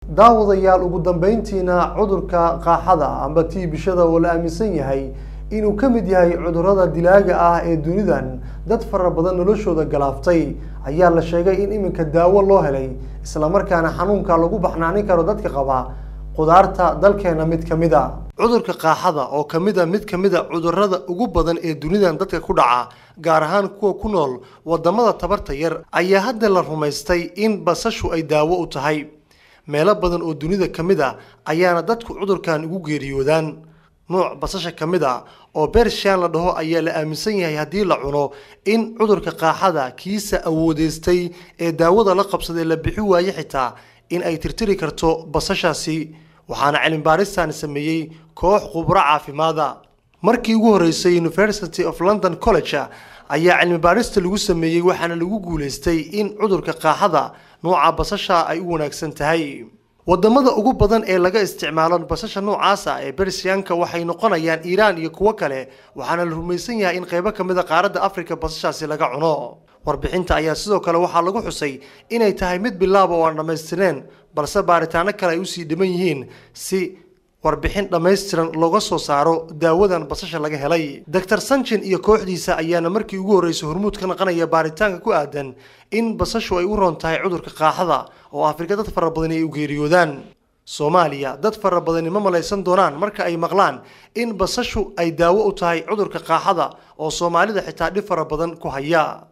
daawadayaal ugu dambeyntiina cudurka qaaxada amba tiibishada oo la aaminsan yahay inuu ka mid yahay cudurrada dilaaga ah ee dunidan dad fara badan noloshooda galaaftay ayaa la sheegay in iminka daawo loo helay isla markaana xanuunka lagu baxnaanin karo dadka qaba qudaarta dalkeena mid kamid ah cudurka qaaxada oo mid kamid ah cudurrada ugu badan ee dunidan dadka ku dhaca gaar ahaan kuwa ku nool wadamada tabarta yar ayaa hadda la rumaystay in basashu ay daawo u tahay meelo badan oo dunida kamid ah ayaana dadku cudurkan ugu geeriyoodaan nooc basasha kamid ah oo Persian la dhaho ayaa la aaminsan yahay hadii la cuno in cudurka qaaxada kiisa awoodeystay ee daawada la qabsaday la bixi waayo xitaa in ay tirtiri karto basashaasi waxaana cilmi baaristan sameeyay koox khubaro caafimaad markii ugu horeysay University of London College ayaa cilmi baarista lagu sameeyay waxaana lagu guuleystay in cudurka qaaxada nooca basasha ay u wanaagsan tahay wadamada ugu badan ee laga isticmaalo basasha noocaas ah ee Persianka waxay noqonayaan Iran iyo kuwa kale waxaana la rumaysan yahay in qaybo kamid ah qaaradda Afrika basashaasi laga cuno warbixinta ayaa sidoo kale waxa lagu xusay inay tahay mid bilaab oo aan dhameystireen balse baaritaano kale ay u sii dhiman yihiin si warbixin dhameystiran looga soo saaro daawadan basasha laga helay Dr. Sanchin iyo kooxdiisa ayaana markii ugu horeysay hormuud ka naqanaya baaritaanka ku aadan in basashu ay u roon tahay cudurka qaaxada oo Afrika dad fara badan ay u geeriyoodaan Soomaaliya dad fara badan ma malaysan doonaan marka ay maqlaan in basashu ay daawo u tahay cudurka qaaxada oo Soomaalida xitaa dhib fara badan ku haya